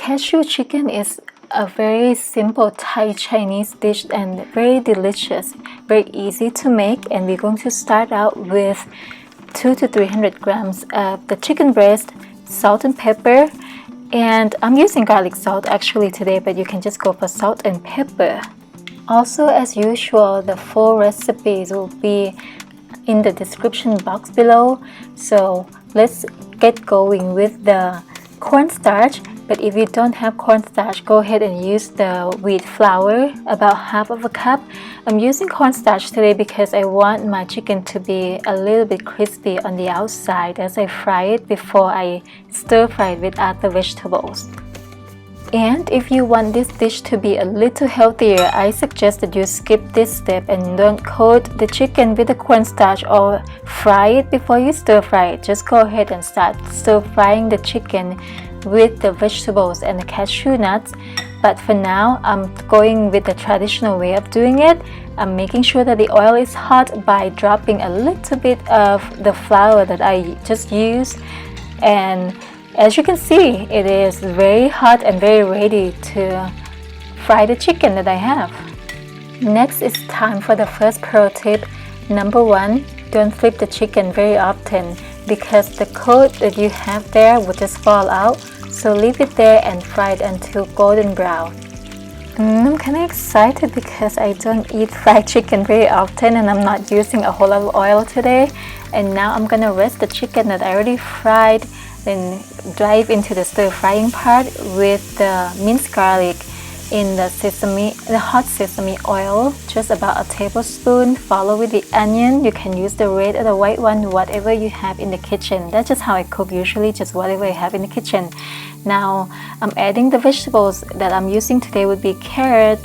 Cashew chicken is a very simple Thai Chinese dish and very delicious, very easy to make, and we're going to start out with 200 to 300 grams of the chicken breast, salt and pepper, and I'm using garlic salt actually today, but you can just go for salt and pepper. Also, as usual, the full recipes will be in the description box below. So let's get going with the cornstarch. But if you don't have cornstarch, go ahead and use the wheat flour, about half of a cup. I'm using cornstarch today because I want my chicken to be a little bit crispy on the outside as I fry it before I stir fry it with other vegetables. And if you want this dish to be a little healthier, I suggest that you skip this step and don't coat the chicken with the cornstarch or fry it before you stir fry it. Just go ahead and start stir frying the chicken with the vegetables and the cashew nuts. But for now, I'm going with the traditional way of doing it. I'm making sure that the oil is hot by dropping a little bit of the flour that I just used, and as you can see, it is very hot and very ready to fry the chicken that I have. Next, it's time for the first pro tip. Number one, don't flip the chicken very often because the coat that you have there will just fall out. So leave it there and fry it until golden brown. I'm kind of excited because I don't eat fried chicken very often and I'm not using a whole lot of oil today. And now I'm gonna rest the chicken that I already fried, then dive into the stir frying part with the minced garlic in the hot sesame oil, just about a tablespoon. Follow with the onion. You can use the red or the white one, whatever you have in the kitchen. That's just how I cook usually, just whatever I have in the kitchen. Now I'm adding the vegetables that I'm using today would be carrot,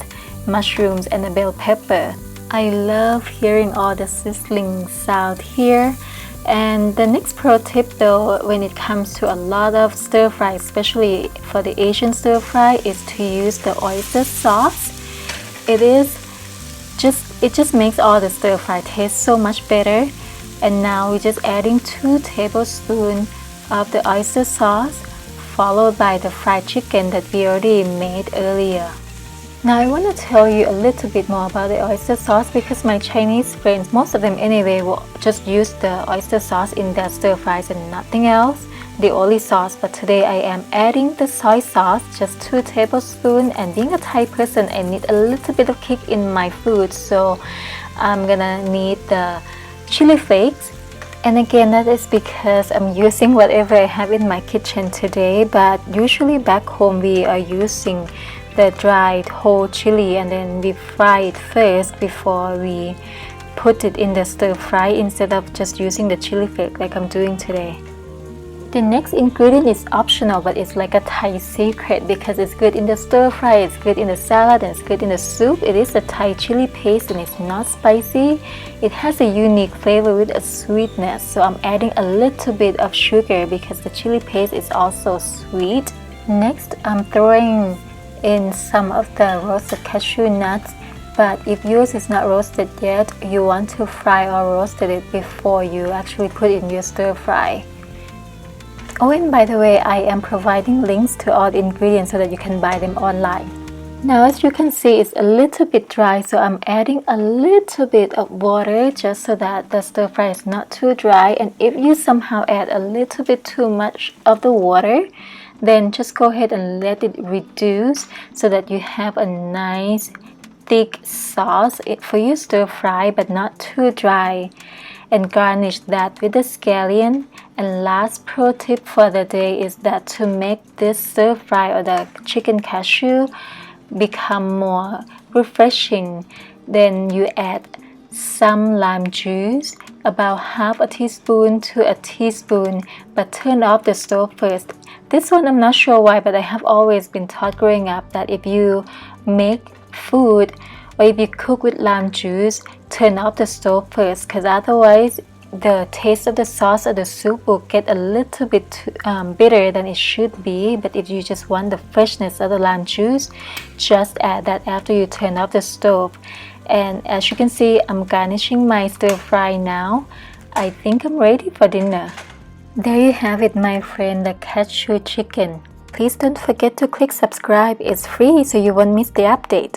mushrooms, and the bell pepper. I love hearing all the sizzling sound here. And the next pro tip though, when it comes to a lot of stir fry, especially for the Asian stir fry, is to use the oyster sauce. It just makes all the stir fry taste so much better. And now we're just adding 2 tablespoons of the oyster sauce, followed by the fried chicken that we already made earlier. Now I want to tell you a little bit more about the oyster sauce because my Chinese friends, most of them anyway, will just use the oyster sauce in their stir fries and nothing else, the only sauce. But today I am adding the soy sauce, just 2 tablespoons, and being a Thai person, I need a little bit of kick in my food, so I'm gonna need the chili flakes. And again, that is because I'm using whatever I have in my kitchen today, but usually back home we are using the dried whole chili and then we fry it first before we put it in the stir fry instead of just using the chili flake like I'm doing today. The next ingredient is optional, but it's like a Thai secret because it's good in the stir fry, it's good in the salad, and it's good in the soup. It is a Thai chili paste and it's not spicy. It has a unique flavor with a sweetness, so I'm adding a little bit of sugar because the chili paste is also sweet. Next, I'm throwing in some of the roasted cashew nuts, but if yours is not roasted yet, you want to fry or roasted it before you actually put in your stir fry. Oh, and by the way, I am providing links to all the ingredients so that you can buy them online. Now as you can see, it's a little bit dry, so I'm adding a little bit of water just so that the stir fry is not too dry. And if you somehow add a little bit too much of the water, then just go ahead and let it reduce so that you have a nice thick sauce for your stir fry, but not too dry. And garnish that with the scallion. And last pro tip for the day is that to make this stir fry or the chicken cashew become more refreshing, then you add some lime juice, about half a teaspoon to a teaspoon, but turn off the stove first. This one I'm not sure why, but I have always been taught growing up that if you make food or if you cook with lime juice, turn off the stove first, because otherwise the taste of the sauce or the soup will get a little bit bitter than it should be. But if you just want the freshness of the lime juice, just add that after you turn off the stove. And as you can see, I'm garnishing my stir fry now. I think I'm ready for dinner. There you have it, my friend, the cashew chicken. Please don't forget to click subscribe. It's free so you won't miss the update.